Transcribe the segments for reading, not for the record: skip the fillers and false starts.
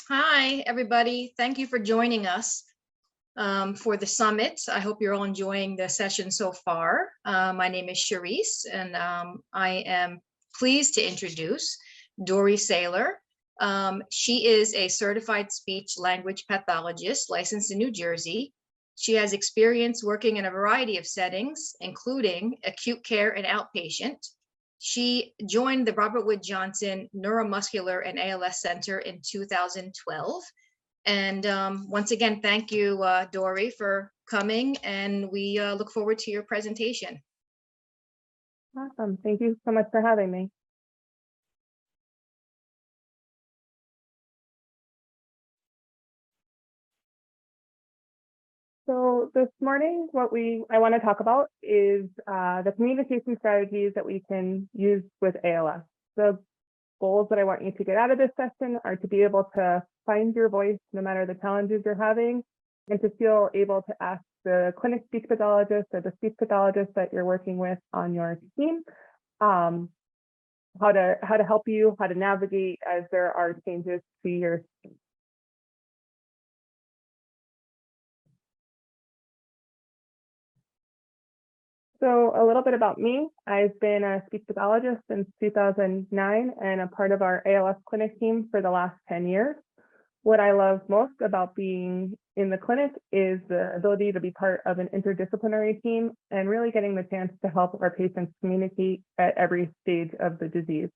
Hi, everybody. Thank you for joining us for the summit. I hope you're all enjoying the session so far. My name is Charisse, and I am pleased to introduce Dory Saylor. She is a certified speech language pathologist licensed in New Jersey. She has experience working in a variety of settings, including acute care and outpatient. She joined the Robert Wood Johnson Neuromuscular and ALS Center in 2012. And once again, thank you, Dory, for coming, and we look forward to your presentation. Awesome. Thank you so much for having me. So this morning, what I want to talk about is the communication strategies that we can use with ALS. The goals that I want you to get out of this session are to be able to find your voice no matter the challenges you're having, and to feel able to ask the clinic speech pathologist or the speech pathologist that you're working with on your team how to help you, how to navigate as there are changes to your speech. So a little bit about me. I've been a speech pathologist since 2009 and a part of our ALS clinic team for the last 10 years. What I love most about being in the clinic is the ability to be part of an interdisciplinary team and really getting the chance to help our patients communicate at every stage of the disease.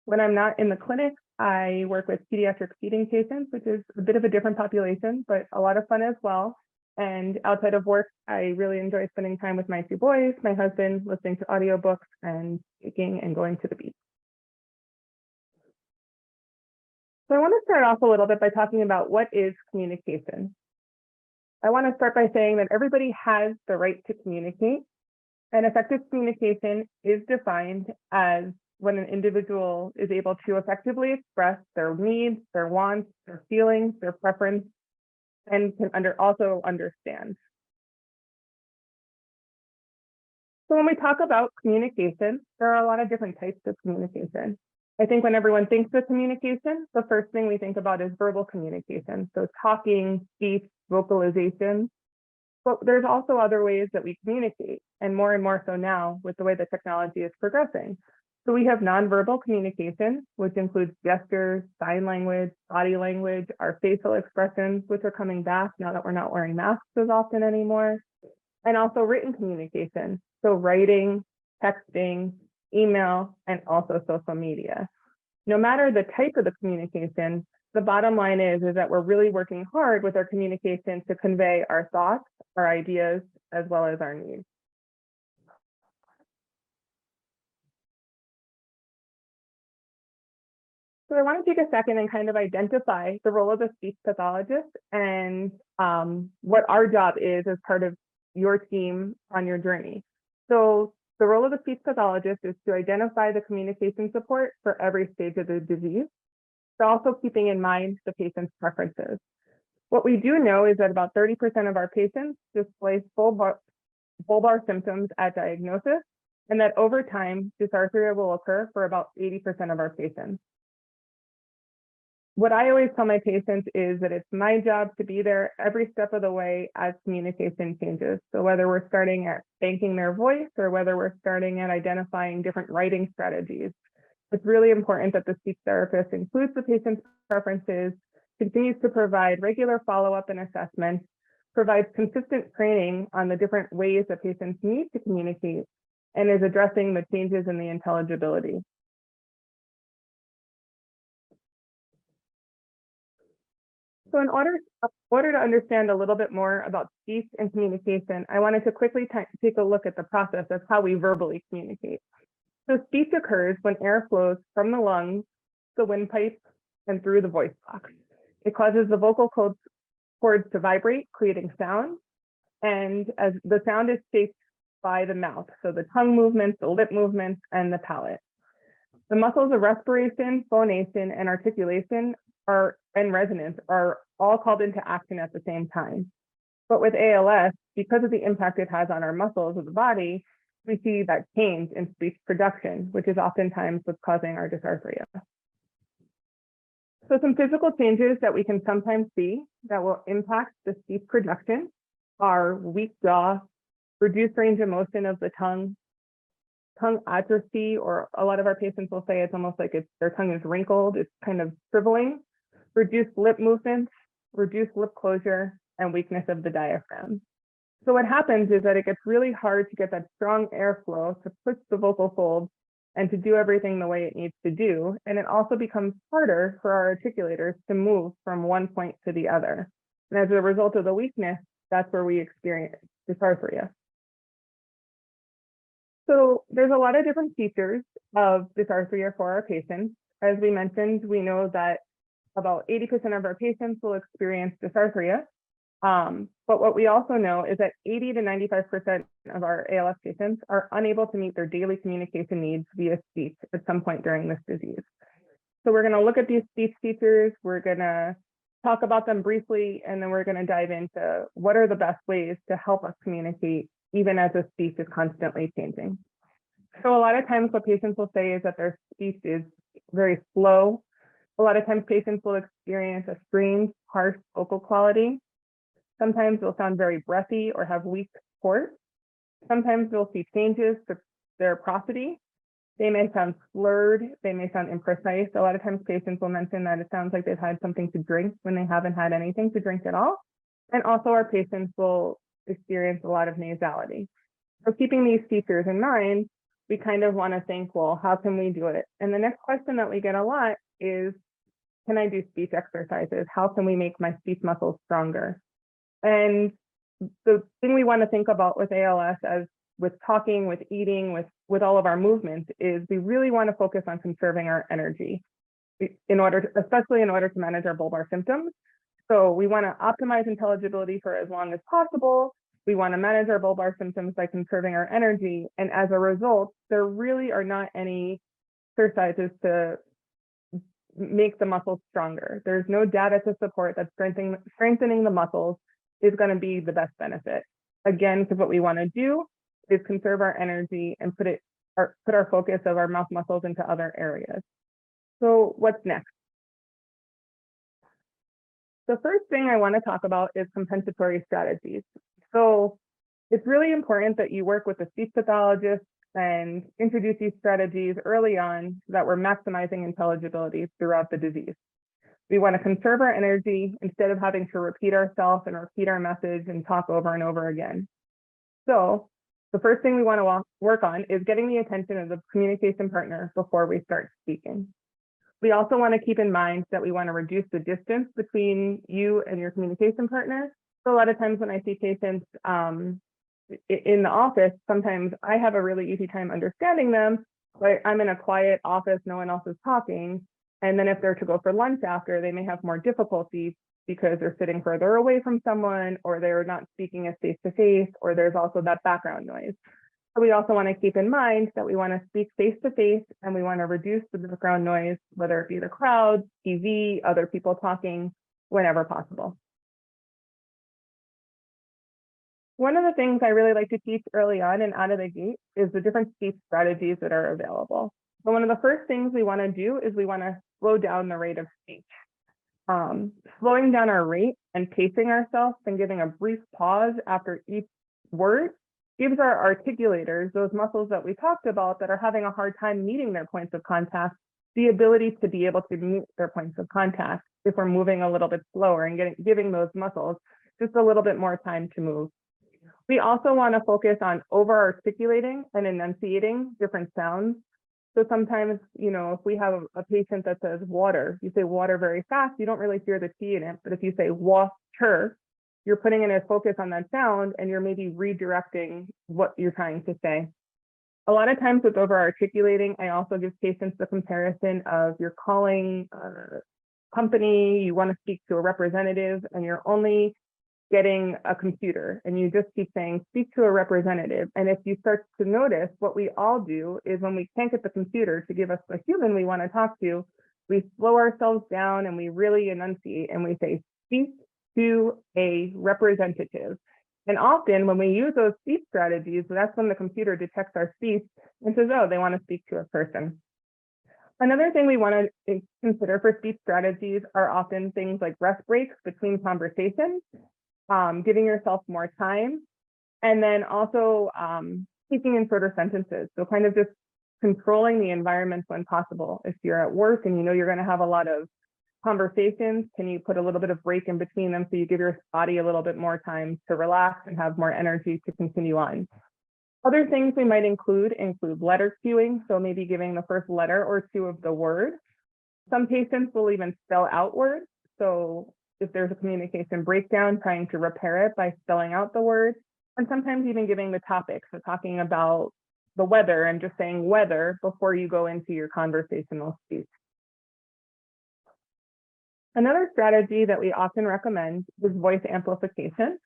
When I'm not in the clinic, I work with pediatric feeding patients, which is a bit of a different population, but a lot of fun as well. And outside of work, I really enjoy spending time with my two boys, my husband, listening to audiobooks and speaking and going to the beach. So I want to start off a little bit by talking about what is communication. I want to start by saying that everybody has the right to communicate, and effective communication is defined as when an individual is able to effectively express their needs, their wants, their feelings, their preference, and can also understand. So when we talk about communication, there are a lot of different types of communication. I think when everyone thinks of communication, the first thing we think about is verbal communication. So talking, speech, vocalization. But there's also other ways that we communicate, and more so now with the way the technology is progressing. So we have nonverbal communication, which includes gestures, sign language, body language, our facial expressions, which are coming back now that we're not wearing masks as often anymore, and also written communication. So writing, texting, email, and also social media. No matter the type of the communication, the bottom line is that we're really working hard with our communication to convey our thoughts, our ideas, as well as our needs. So I want to take a second and kind of identify the role of the speech pathologist and what our job is as part of your team on your journey. So the role of the speech pathologist is to identify the communication support for every stage of the disease, but also keeping in mind the patient's preferences. What we do know is that about 30% of our patients display bulbar symptoms at diagnosis, and that over time, dysarthria will occur for about 80% of our patients. What I always tell my patients is that it's my job to be there every step of the way as communication changes. So whether we're starting at banking their voice or whether we're starting at identifying different writing strategies, it's really important that the speech therapist includes the patient's preferences, continues to provide regular follow-up and assessment, provides consistent training on the different ways that patients need to communicate, and is addressing the changes in the intelligibility. So in order to understand a little bit more about speech and communication, I wanted to quickly take a look at the process of how we verbally communicate. So speech occurs when air flows from the lungs, the windpipe, and through the voice box. It causes the vocal cords to vibrate, creating sound, and as the sound is shaped by the mouth, so the tongue movements, the lip movements, and the palate. The muscles of respiration, phonation, and articulation and resonance are all called into action at the same time. But with ALS, because of the impact it has on our muscles of the body, we see that change in speech production, which is oftentimes what's causing our dysarthria. So some physical changes that we can sometimes see that will impact the speech production are weak jaw, reduced range of motion of the tongue atrophy, or a lot of our patients will say it's almost like their tongue is wrinkled, it's kind of shriveling, reduced lip movements, reduced lip closure, and weakness of the diaphragm. So what happens is that it gets really hard to get that strong airflow to push the vocal folds and to do everything the way it needs to do. And it also becomes harder for our articulators to move from one point to the other. And as a result of the weakness, that's where we experience dysarthria. So there's a lot of different features of dysarthria for our patients. As we mentioned, we know that about 80% of our patients will experience dysarthria. But what we also know is that 80 to 95% of our ALS patients are unable to meet their daily communication needs via speech at some point during this disease. So we're going to look at these speech features, we're going to talk about them briefly, and then we're going to dive into what are the best ways to help us communicate even as the speech is constantly changing. So a lot of times what patients will say is that their speech is very slow. A lot of times patients will experience a strange, harsh vocal quality. Sometimes they'll sound very breathy or have weak support. Sometimes we'll see changes to their prosody. They may sound slurred, they may sound imprecise. A lot of times patients will mention that it sounds like they've had something to drink when they haven't had anything to drink at all. And also our patients will experience a lot of nasality. So keeping these features in mind, we kind of want to think, well, how can we do it? And the next question that we get a lot is, can I do speech exercises? How can we make my speech muscles stronger? And the thing we want to think about with ALS, as with talking, with eating, with all of our movements, is we really want to focus on conserving our energy especially in order to manage our bulbar symptoms. So we want to optimize intelligibility for as long as possible. We want to manage our bulbar symptoms by conserving our energy. And as a result, there really are not any exercises to make the muscles stronger. There's no data to support that strengthening the muscles is going to be the best benefit. Again, because what we want to do is conserve our energy and put our focus of our mouth muscles into other areas. So what's next? The first thing I want to talk about is compensatory strategies. So it's really important that you work with a speech pathologist and introduce these strategies early on so that we're maximizing intelligibility throughout the disease. We want to conserve our energy instead of having to repeat ourselves and repeat our message and talk over and over again. So the first thing we want to work on is getting the attention of the communication partner before we start speaking. We also want to keep in mind that we want to reduce the distance between you and your communication partner. So a lot of times when I see patients in the office, sometimes I have a really easy time understanding them, but I'm in a quiet office, no one else is talking. And then if they're to go for lunch after, they may have more difficulty because they're sitting further away from someone, or they're not speaking as face to face, or there's also that background noise. So we also want to keep in mind that we want to speak face to face, and we want to reduce the background noise, whether it be the crowd, TV, other people talking, whenever possible. One of the things I really like to teach early on and out of the gate is the different speech strategies that are available. So one of the first things we want to do is we want to slow down the rate of speech. Slowing down our rate and pacing ourselves and giving a brief pause after each word gives our articulators, those muscles that we talked about that are having a hard time meeting their points of contact, the ability to be able to meet their points of contact if we're moving a little bit slower and giving those muscles just a little bit more time to move. We also want to focus on over-articulating and enunciating different sounds. So sometimes, if we have a patient that says water, you say water very fast, you don't really hear the T in it. But if you say water, you're putting in a focus on that sound and you're maybe redirecting what you're trying to say. A lot of times with over-articulating, I also give patients the comparison of you're calling a company, you want to speak to a representative, and you're only getting a computer, and you just keep saying, speak to a representative. And if you start to notice, what we all do is when we can't get the computer to give us the human we want to talk to, we slow ourselves down and we really enunciate and we say, speak to a representative. And often when we use those speech strategies, that's when the computer detects our speech and says, oh, they want to speak to a person. Another thing we want to consider for speech strategies are often things like rest breaks between conversations, giving yourself more time, and then also speaking in shorter sentences. So kind of just controlling the environment when possible. If you're at work and you know you're going to have a lot of conversations, can you put a little bit of break in between them so you give your body a little bit more time to relax and have more energy to continue on? Other things we might include letter cueing, so maybe giving the first letter or two of the word. Some patients will even spell out words. So if there's a communication breakdown, trying to repair it by spelling out the word, and sometimes even giving the topic. So talking about the weather and just saying weather before you go into your conversational speech. Another strategy that we often recommend is voice amplification.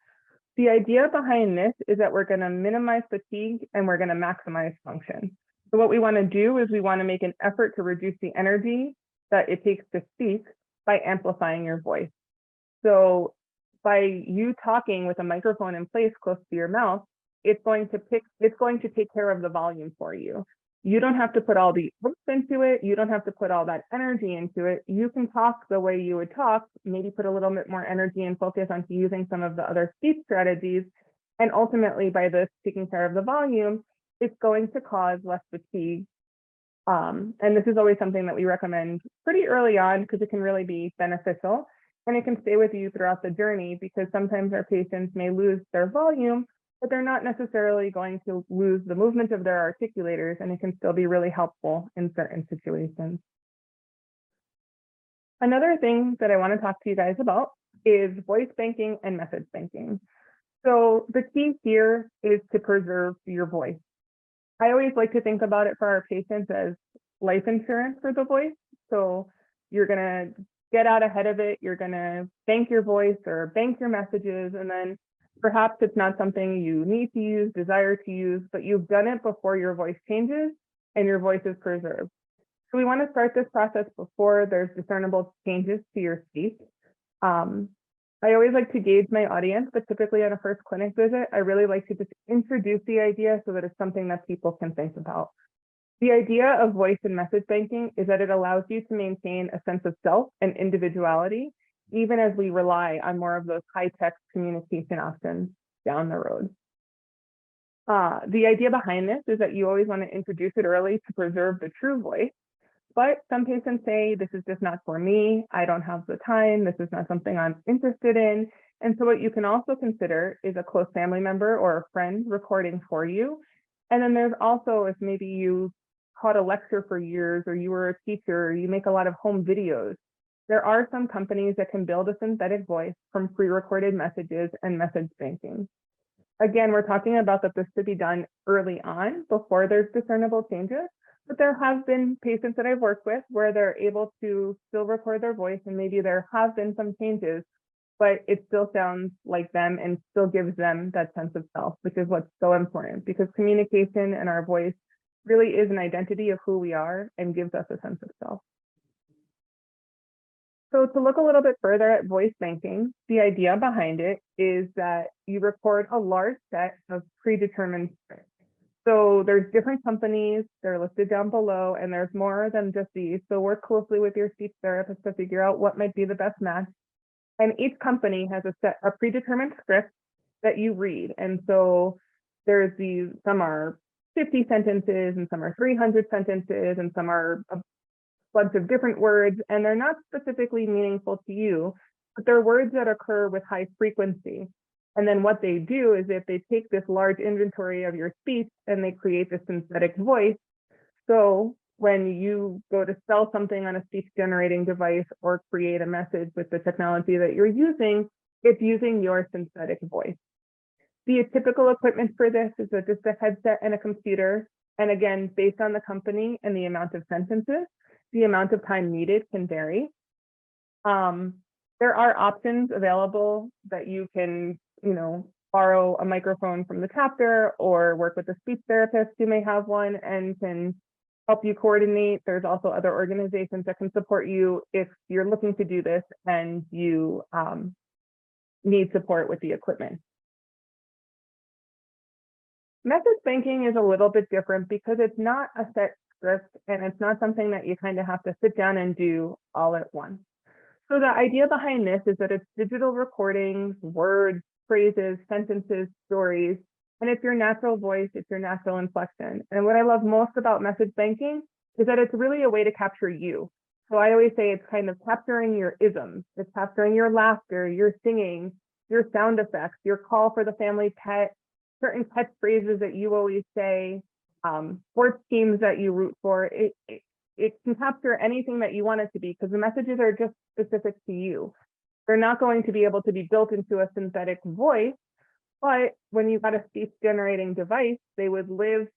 The idea behind this is that we're going to minimize fatigue and we're going to maximize function. So what we want to do is we want to make an effort to reduce the energy that it takes to speak by amplifying your voice. So by you talking with a microphone in place close to your mouth, it's going to take care of the volume for you. You don't have to put all the oomph into it. You don't have to put all that energy into it. You can talk the way you would talk, maybe put a little bit more energy and focus onto using some of the other speech strategies. And ultimately, by this taking care of the volume, it's going to cause less fatigue. And this is always something that we recommend pretty early on because it can really be beneficial. And it can stay with you throughout the journey because sometimes our patients may lose their volume, but they're not necessarily going to lose the movement of their articulators, and it can still be really helpful in certain situations. Another thing that I want to talk to you guys about is voice banking and message banking. So the key here is to preserve your voice. I always like to think about it for our patients as life insurance for the voice. So you're going to get out ahead of it. You're going to bank your voice or bank your messages, and then perhaps it's not something you need to use, desire to use, but you've done it before your voice changes and your voice is preserved. So we want to start this process before there's discernible changes to your speech. I always like to gauge my audience, but typically on a first clinic visit, I really like to just introduce the idea so that it's something that people can think about. The idea of voice and message banking is that it allows you to maintain a sense of self and individuality, even as we rely on more of those high-tech communication options down the road. The idea behind this is that you always want to introduce it early to preserve the true voice, but some patients say, this is just not for me, I don't have the time, this is not something I'm interested in. And so what you can also consider is a close family member or a friend recording for you. And then there's also, if maybe you taught a lecture for years or you were a teacher, you make a lot of home videos, there are some companies that can build a synthetic voice from pre-recorded messages and message banking. Again, we're talking about that this should be done early on before there's discernible changes, but there have been patients that I've worked with where they're able to still record their voice and maybe there have been some changes, but it still sounds like them and still gives them that sense of self, which is what's so important because communication and our voice really is an identity of who we are and gives us a sense of self. So to look a little bit further at voice banking, the idea behind it is that you record a large set of predetermined scripts. So there's different companies, they're listed down below, and there's more than just these. So work closely with your speech therapist to figure out what might be the best match. And each company has a predetermined script that you read. And so there's these, some are 50 sentences and some are 300 sentences and some are a bunch of different words, and they're not specifically meaningful to you, but they're words that occur with high frequency. And then what they do is if they take this large inventory of your speech and they create this synthetic voice. So when you go to sell something on a speech generating device or create a message with the technology that you're using, it's using your synthetic voice. The typical equipment for this is just a headset and a computer. And again, based on the company and the amount of sentences, the amount of time needed can vary. There are options available that you can, borrow a microphone from the chapter or work with a speech therapist who may have one and can help you coordinate. There's also other organizations that can support you if you're looking to do this and you need support with the equipment. Message banking is a little bit different because it's not a set script, and it's not something that you kind of have to sit down and do all at once. So the idea behind this is that it's digital recordings, words, phrases, sentences, stories, and it's your natural voice, it's your natural inflection. And what I love most about message banking is that it's really a way to capture you. So I always say it's kind of capturing your isms. It's capturing your laughter, your singing, your sound effects, your call for the family pet, certain catchphrases that you always say, sports teams that you root for. It can capture anything that you want it to be because the messages are just specific to you. They're not going to be able to be built into a synthetic voice, but when you've got a speech generating device, they would live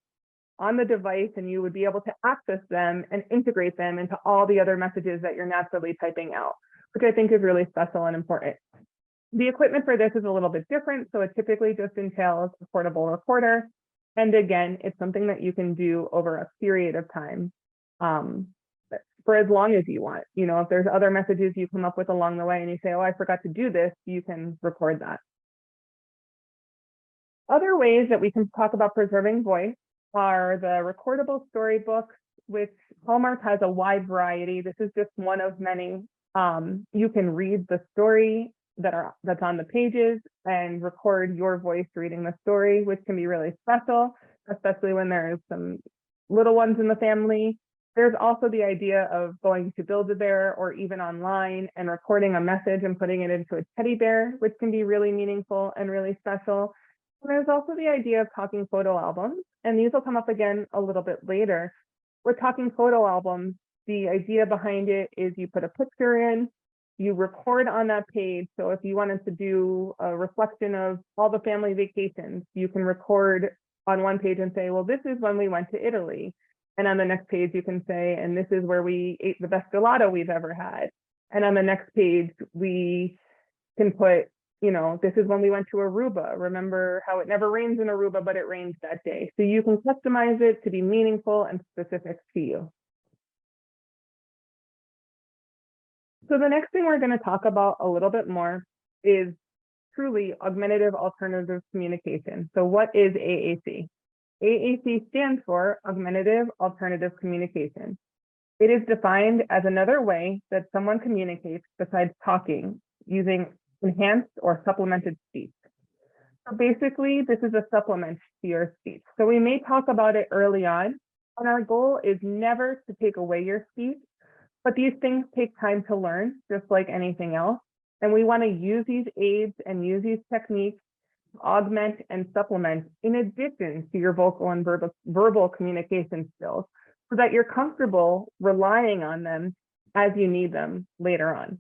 on the device and you would be able to access them and integrate them into all the other messages that you're naturally typing out, which I think is really special and important. The equipment for this is a little bit different, so it typically just entails a portable recorder. And again, it's something that you can do over a period of time for as long as you want. You know, if there's other messages you come up with along the way and you say, oh, I forgot to do this, you can record that. Other ways that we can talk about preserving voice are the recordable storybooks, which Hallmark has a wide variety. This is just one of many. You can read the story that's on the pages and record your voice reading the story, which can be really special, especially when there's some little ones in the family. There's also the idea of going to Build-A-Bear or even online and recording a message and putting it into a teddy bear, which can be really meaningful and really special. And there's also the idea of talking photo albums, and these will come up again a little bit later. With talking photo albums, the idea behind it is you put a picture in, you record on that page. So if you wanted to do a reflection of all the family vacations, you can record on one page and say, well, this is when we went to Italy. And on the next page, you can say, and this is where we ate the best gelato we've ever had. And on the next page, we can put, you know, this is when we went to Aruba. Remember how it never rains in Aruba, but it rains that day. So you can customize it to be meaningful and specific to you. So the next thing we're going to talk about a little bit more is truly augmentative alternative communication. So what is AAC? AAC stands for Augmentative Alternative Communication. It is defined as another way that someone communicates besides talking using enhanced or supplemented speech. So basically, this is a supplement to your speech. So we may talk about it early on, and our goal is never to take away your speech, but these things take time to learn, just like anything else. And we want to use these aids and use these techniques to augment and supplement in addition to your vocal and verbal communication skills so that you're comfortable relying on them as you need them later on.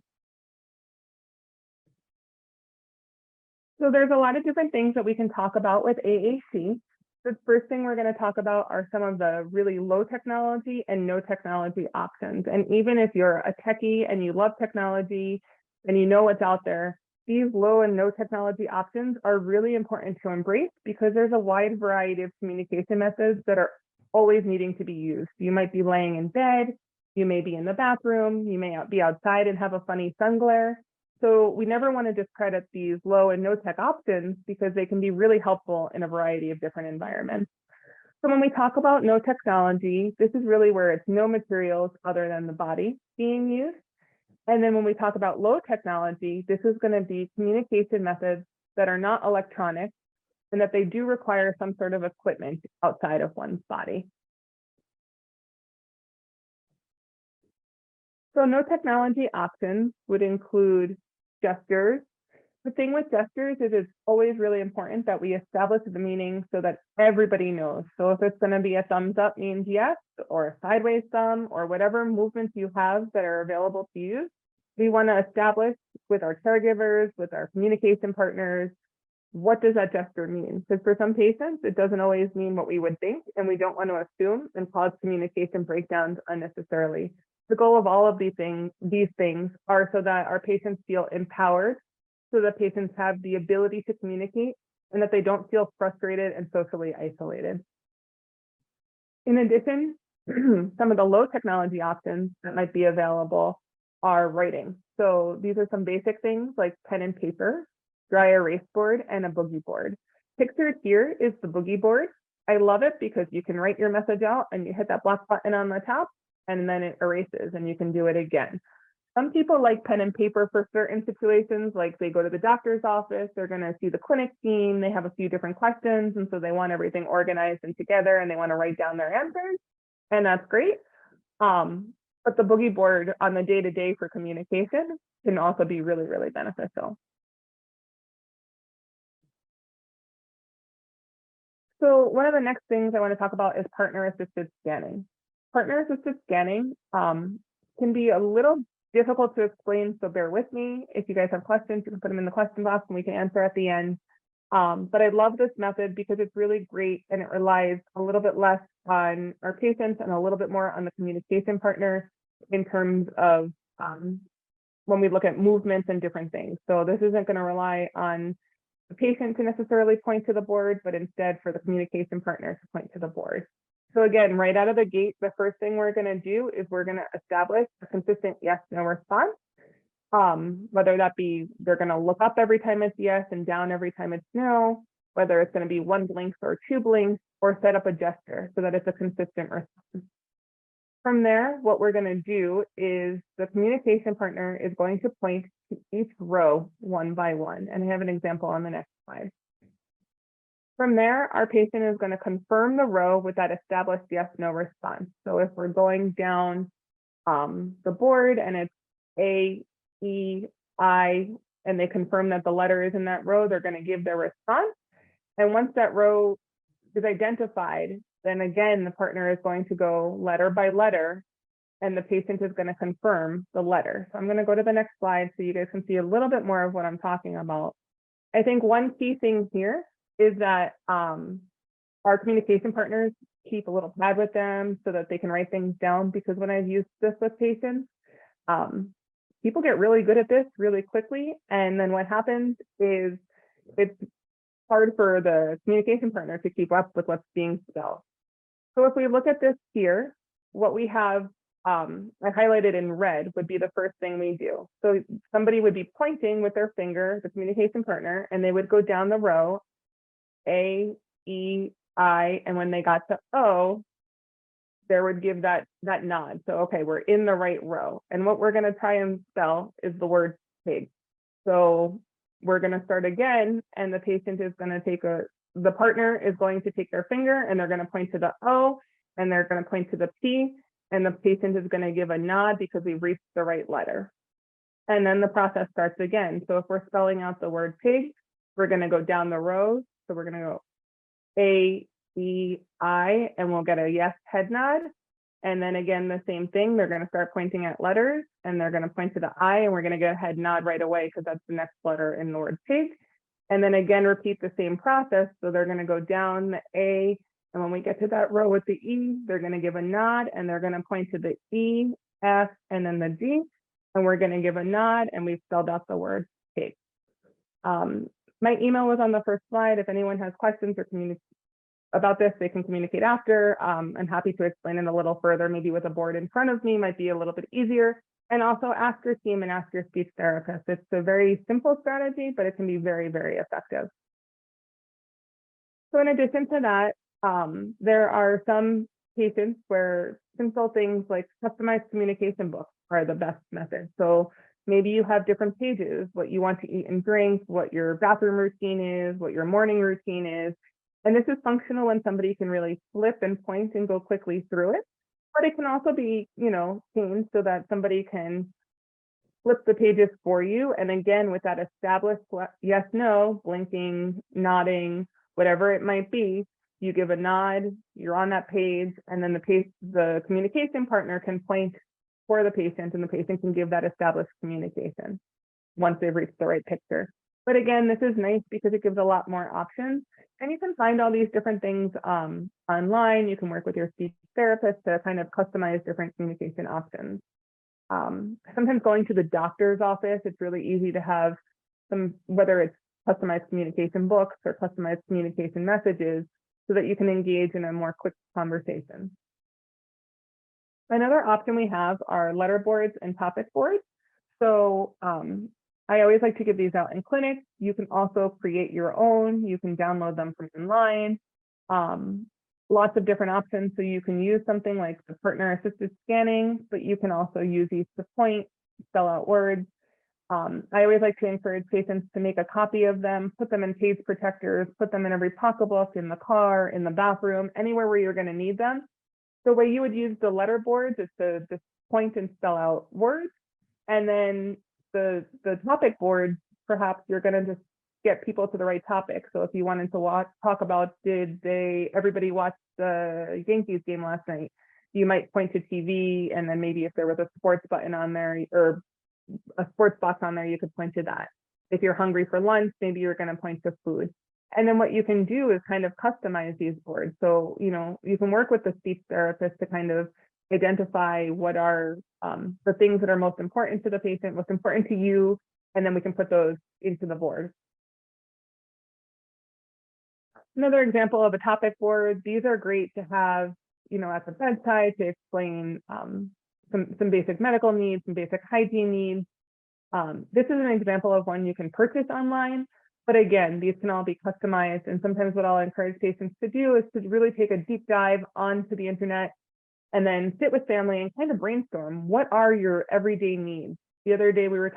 So there's a lot of different things that we can talk about with AAC. The first thing we're going to talk about are some of the really low technology and no technology options. And even if you're a techie and you love technology and you know what's out there, these low and no technology options are really important to embrace because there's a wide variety of communication methods that are always needing to be used. You might be laying in bed, you may be in the bathroom, you may be outside and have a funny sun glare. So we never want to discredit these low and no tech options because they can be really helpful in a variety of different environments. So when we talk about no technology, this is really where it's no materials other than the body being used. And then when we talk about low technology, this is going to be communication methods that are not electronic and that they do require some sort of equipment outside of one's body. So no technology options would include gestures. The thing with gestures is it's always really important that we establish the meaning so that everybody knows. So if it's going to be a thumbs up means yes, or a sideways thumb, or whatever movements you have that are available to you, we want to establish with our caregivers, with our communication partners, what does that gesture mean? Because for some patients, it doesn't always mean what we would think, and we don't want to assume and cause communication breakdowns unnecessarily. The goal of all of these things are so that our patients feel empowered, so that patients have the ability to communicate and that they don't feel frustrated and socially isolated. In addition, some of the low technology options that might be available are writing. So these are some basic things like pen and paper, dry erase board, and a boogie board. Pictured here is the boogie board. I love it because you can write your message out and you hit that black button on the top and then it erases and you can do it again. Some people like pen and paper for certain situations, like they go to the doctor's office, they're going to see the clinic team, they have a few different questions, and so they want everything organized and together and they want to write down their answers, and that's great. But the boogie board on the day-to-day for communication can also be really, really beneficial. So one of the next things I want to talk about is partner-assisted scanning. Partner-assisted scanning can be a little difficult to explain, so bear with me. If you guys have questions, you can put them in the question box and we can answer at the end. But I love this method because it's really great and it relies a little bit less on our patients and a little bit more on the communication partner in terms of when we look at movements and different things. So this isn't going to rely on the patient to necessarily point to the board, but instead for the communication partner to point to the board. So again, right out of the gate, the first thing we're going to do is we're going to establish a consistent yes/no response. Whether that be they're going to look up every time it's yes and down every time it's no, whether it's going to be 1 blink or 2 blinks, or set up a gesture so that it's a consistent response. From there, what we're going to do is the communication partner is going to point to each row one by one. And I have an example on the next slide. From there, our patient is going to confirm the row with that established yes/no response. So if we're going down the board and it's A, E, I, and they confirm that the letter is in that row, they're going to give their response. And once that row is identified, then again, the partner is going to go letter by letter, and the patient is going to confirm the letter. So I'm going to go to the next slide so you guys can see a little bit more of what I'm talking about. I think one key thing here is that our communication partners keep a little pad with them so that they can write things down, because when I've used this with patients, people get really good at this really quickly. And then what happens is it's hard for the communication partner to keep up with what's being spelled. So if we look at this here, what we have, I highlighted in red, would be the first thing we do. So somebody would be pointing with their finger, the communication partner, and they would go down the row, A, E, I, and when they got to O, there would give that nod. So, okay, we're in the right row. And what we're going to try and spell is the word pig. So we're going to start again, and the patient is going to take the partner is going to take their finger and they're going to point to the O, and they're going to point to the P, and the patient is going to give a nod because we've reached the right letter. And then the process starts again. So if we're spelling out the word pig, we're going to go down the rows. So we're going to go A, E, I, and we'll get a yes head nod. And then again, the same thing, they're going to start pointing at letters and they're going to point to the I, and we're going to get a head nod right away because that's the next letter in the word pig. And then again, repeat the same process. So they're going to go down the A, and when we get to that row with the E, they're going to give a nod and they're going to point to the E, F, and then the G, and we're going to give a nod, and we've spelled out the word pig. My email was on the first slide. If anyone has questions or about this, they can communicate after. I'm happy to explain it a little further, maybe with a board in front of me might be a little bit easier. And also ask your team and ask your speech therapist. It's a very simple strategy, but it can be very, very effective. So in addition to that, there are some patients where simple things like customized communication books are the best method. So maybe you have different pages, what you want to eat and drink, what your bathroom routine is, what your morning routine is. And this is functional when somebody can really flip and point and go quickly through it. But it can also be, changed so that somebody can flip the pages for you. And again, with that established yes, no, blinking, nodding, whatever it might be, you give a nod, you're on that page, and then the communication partner can point for the patient, and the patient can give that established communication once they've reached the right picture. But again, this is nice because it gives a lot more options, and you can find all these different things online. You can work with your speech therapist to kind of customize different communication options. Sometimes going to the doctor's office, it's really easy to have whether it's customized communication books or customized communication messages, so that you can engage in a more quick conversation. Another option we have are letter boards and topic boards. So I always like to give these out in clinics. You can also create your own. You can download them from online. lots of different options. So you can use something like the partner assisted scanning, but you can also use these to point, spell out words. I always like to encourage patients to make a copy of them, put them in page protectors, put them in every pocketbook, in the car, in the bathroom, anywhere where you're going to need them. The way you would use the letter boards is to just point and spell out words. And then the topic board, perhaps you're going to just get people to the right topic. So if you wanted to talk about, did everybody watch the Yankees game last night? You might point to TV, and then maybe if there was a sports button on there or a sports box on there, you could point to that. If you're hungry for lunch, maybe you're going to point to food. And then what you can do is kind of customize these boards. So, you know, you can work with the speech therapist to kind of identify what are the things that are most important to the patient, most important to you, and then we can put those into the board. Another example of a topic board, these are great to have, you know, at the bedside to explain some basic medical needs, some basic hygiene needs. This is an example of one you can purchase online, but again, these can all be customized. And sometimes what I'll encourage patients to do is to really take a deep dive onto the internet and then sit with family and kind of brainstorm, what are your everyday needs? The other day I was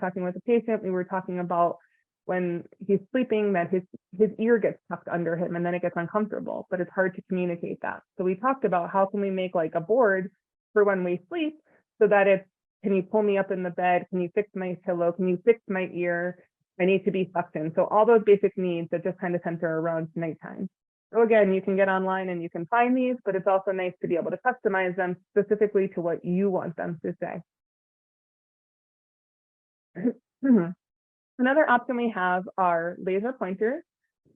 talking with a patient, we were talking about when he's sleeping that his ear gets tucked under him and then it gets uncomfortable, but it's hard to communicate that. So we talked about how can we make like a board for when we sleep so that it's, can you pull me up in the bed? Can you fix my pillow? Can you fix my ear? I need to be suctioned. So all those basic needs that just kind of center around nighttime. So again, you can get online and you can find these, but it's also nice to be able to customize them specifically to what you want them to say. Another option we have are laser pointers.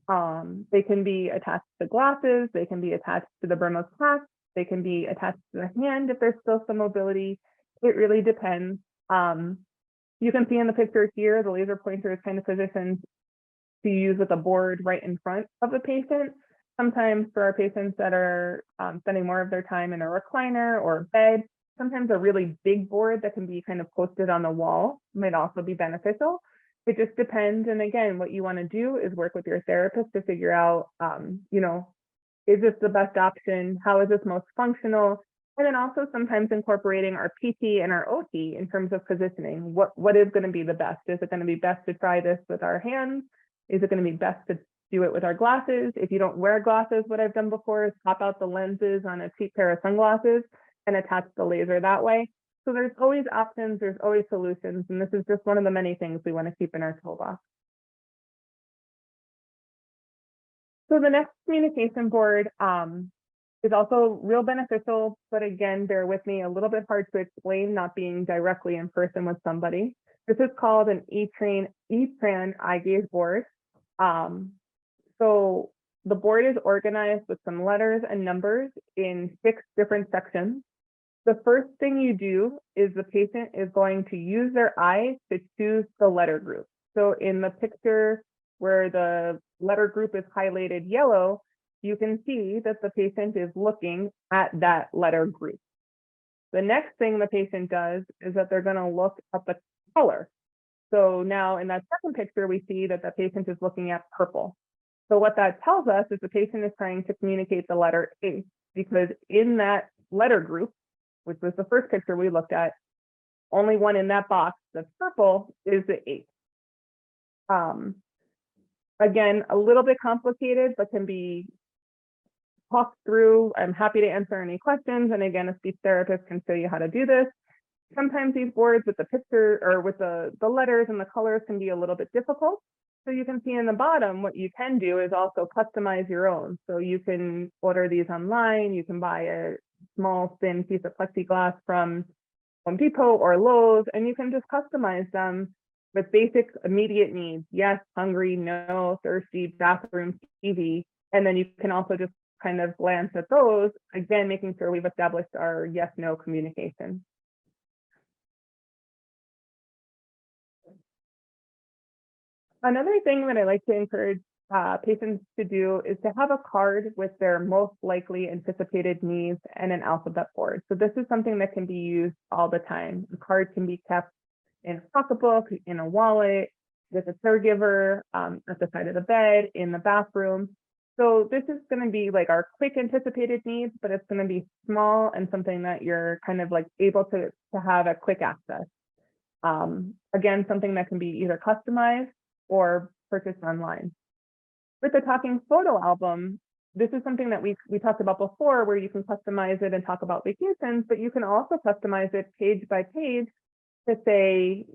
They can be attached to glasses. They can be attached to the brim of plaque. They can be attached to the hand if there's still some mobility. It really depends. You can see in the picture here, the laser pointer is kind of positioned to use with a board right in front of the patient. Sometimes for our patients that are spending more of their time in a recliner or a bed, sometimes a really big board that can be kind of posted on the wall might also be beneficial. It just depends. And again, what you want to do is work with your therapist to figure out, you know, is this the best option? How is this most functional? And then also sometimes incorporating our PT and our OT in terms of positioning. What is going to be the best? Is it going to be best to try this with our hands? Is it going to be best to do it with our glasses? If you don't wear glasses, what I've done before is pop out the lenses on a cheap pair of sunglasses and attach the laser that way. So there's always options, there's always solutions, and this is just one of the many things we want to keep in our toolbox. So the next communication board is also real beneficial, but again, bear with me, a little bit hard to explain, not being directly in person with somebody. This is called an E-Tran eye gaze board. So the board is organized with some letters and numbers in 6 different sections. The first thing you do is the patient is going to use their eyes to choose the letter group. So in the picture where the letter group is highlighted yellow, you can see that the patient is looking at that letter group. The next thing the patient does is that they're going to look at the color. So now in that second picture, we see that the patient is looking at purple. So what that tells us is the patient is trying to communicate the letter A, because in that letter group, which was the first picture we looked at, only one in that box that's purple is the H. Again, a little bit complicated, but can be talked through. I'm happy to answer any questions. And again, a speech therapist can show you how to do this. Sometimes these boards with the picture or with the letters and the colors can be a little bit difficult. So you can see in the bottom, what you can do is also customize your own. So you can order these online. You can buy a small thin piece of plexiglass from Home Depot or Lowe's, and you can just customize them with basic immediate needs. Yes, hungry, no, thirsty, bathroom, TV. And then you can also just kind of glance at those, again, making sure we've established our yes, no communication. Another thing that I like to encourage patients to do is to have a card with their most likely anticipated needs and an alphabet board. So this is something that can be used all the time. The card can be kept in a pocketbook, in a wallet, with a caregiver, at the side of the bed, in the bathroom. So this is going to be like our quick anticipated needs, but it's going to be small and something that you're kind of like able to have a quick access. Again, something that can be either customized or purchased online. With the talking photo album, this is something that we talked about before, where you can customize it and talk about vacations, but you can also customize it page by page to say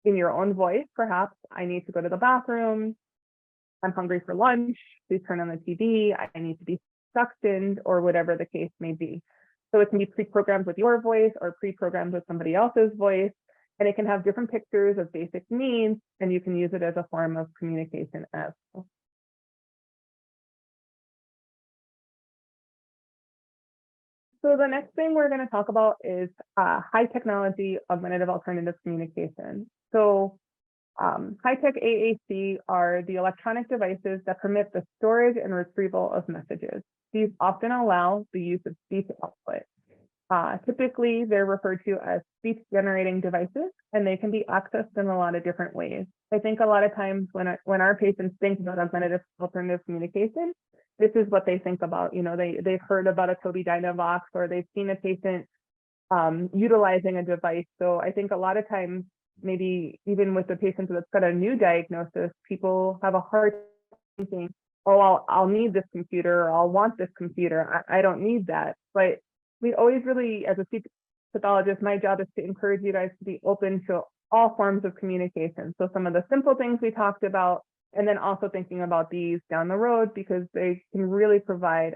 in your own voice, perhaps, I need to go to the bathroom, I'm hungry for lunch, please turn on the TV, I need to be suctioned, or whatever the case may be. So it can be pre-programmed with your voice or pre-programmed with somebody else's voice, and it can have different pictures of basic needs, and you can use it as a form of communication as well. So the next thing we're going to talk about is high technology augmentative alternative communication. So high-tech AAC are the electronic devices that permit the storage and retrieval of messages. These often allow the use of speech output. Typically, they're referred to as speech-generating devices, and they can be accessed in a lot of different ways. I think a lot of times when our patients think about augmentative alternative communication, this is what they think about. You know, they've heard about a Tobii Dynavox, or they've seen a patient utilizing a device. So I think a lot of times, maybe even with the patient that's got a new diagnosis, people have a hard time thinking, oh, I'll need this computer, or I'll want this computer. I don't need that. But we always really, as a speech pathologist, my job is to encourage you guys to be open to all forms of communication. So some of the simple things we talked about, and then also thinking about these down the road, because they can really provide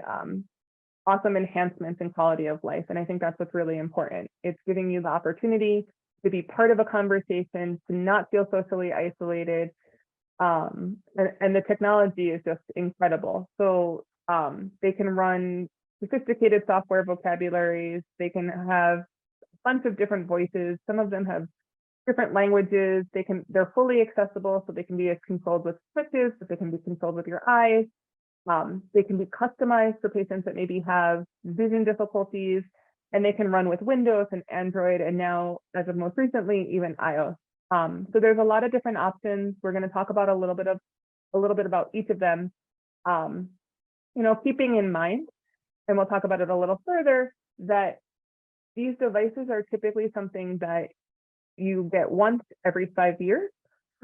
awesome enhancements in quality of life. And I think that's what's really important. It's giving you the opportunity to be part of a conversation, to not feel socially isolated. And the technology is just incredible. So they can run sophisticated software vocabularies. They can have a bunch of different voices. Some of them have different languages. They're fully accessible, so they can be controlled with switches, but they can be controlled with your eyes. They can be customized for patients that maybe have vision difficulties, and they can run with Windows and Android, and now, as of most recently, even iOS. So there's a lot of different options. We're going to talk about a little bit about each of them. You know, keeping in mind, and we'll talk about it a little further, that these devices are typically something that you get once every 5 years.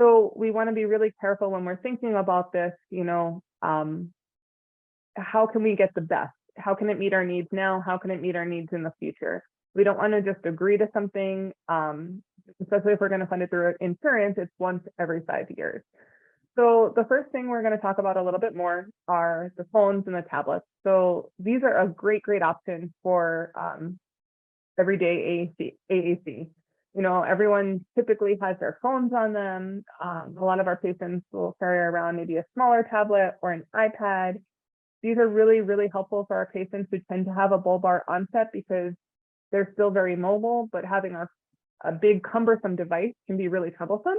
So we want to be really careful when we're thinking about this, you know, how can we get the best? How can it meet our needs now? How can it meet our needs in the future? We don't want to just agree to something, especially if we're going to fund it through insurance, it's once every 5 years. So the first thing we're going to talk about a little bit more are the phones and the tablets. So these are a great option for everyday AAC. You know, everyone typically has their phones on them. A lot of our patients will carry around maybe a smaller tablet or an iPad. These are really helpful for our patients who tend to have a bulbar onset because they're still very mobile, but having a big cumbersome device can be really troublesome.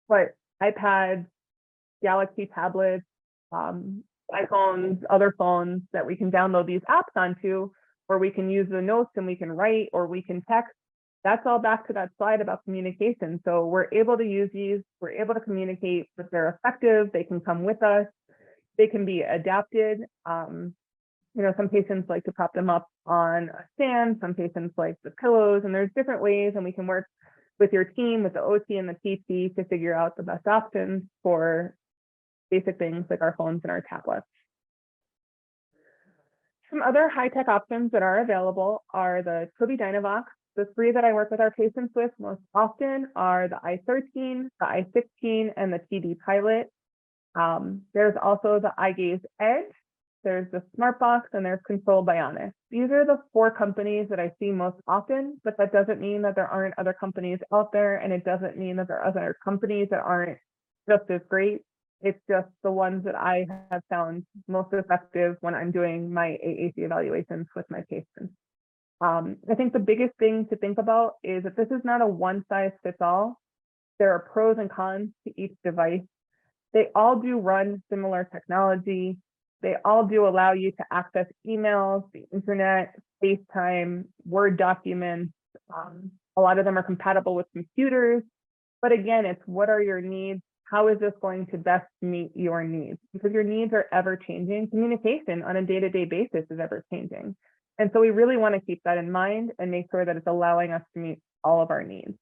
But iPads, Galaxy tablets, iPhones, other phones that we can download these apps onto, or we can use the notes and we can write, or we can text. That's all back to that slide about communication. So we're able to use these, we're able to communicate, but they're effective. They can come with us. They can be adapted. You know, some patients like to prop them up on a stand. Some patients like the pillows, and there's different ways, and we can work with your team, with the OT and the PT, to figure out the best options for basic things like our phones and our tablets. Some other high-tech options that are available are the Tobii Dynavox. The three that I work with our patients with most often are the i13, the i16, and the TD Pilot. There's also the iGaze Edge, there's the SmartBox, and there's Control Bionic. These are the 4 companies that I see most often, but that doesn't mean that there aren't other companies out there, and it doesn't mean that there are other companies that aren't just as great. It's just the ones that I have found most effective when I'm doing my AAC evaluations with my patients. I think the biggest thing to think about is that this is not a one-size-fits-all. There are pros and cons to each device. They all do run similar technology. They all do allow you to access emails, the internet, FaceTime, Word documents. A lot of them are compatible with computers. But again, it's what are your needs? how is this going to best meet your needs? Because your needs are ever changing. Communication on a day-to-day basis is ever changing. And so we really want to keep that in mind and make sure that it's allowing us to meet all of our needs.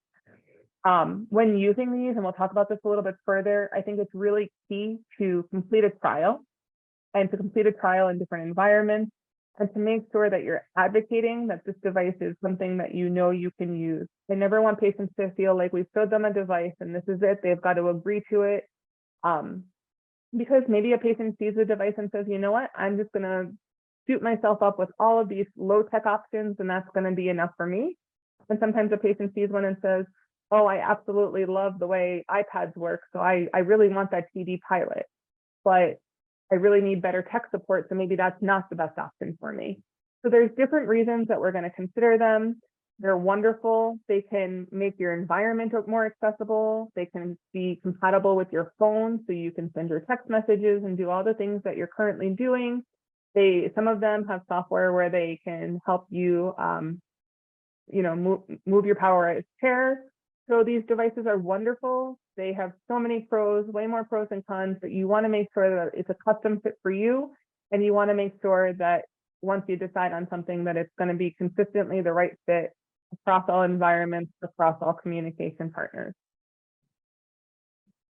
When using these, and we'll talk about this a little bit further, I think it's really key to complete a trial and to complete a trial in different environments and to make sure that you're advocating that this device is something that you know you can use. I never want patients to feel like we've showed them a device and this is it, they've got to agree to it. Because maybe a patient sees the device and says, you know what, I'm just going to suit myself up with all of these low tech options and that's going to be enough for me. And sometimes a patient sees one and says, oh, I absolutely love the way iPads work. So I really want that TD Pilot, but I really need better tech support. So maybe that's not the best option for me. So there's different reasons that we're going to consider them. They're wonderful. They can make your environment more accessible. They can be compatible with your phone so you can send your text messages and do all the things that you're currently doing. Some of them have software where they can help you, move your power chair. So these devices are wonderful. They have so many pros, way more pros than cons, but you want to make sure that it's a custom fit for you. And you want to make sure that once you decide on something that it's going to be consistently the right fit across all environments, across all communication partners.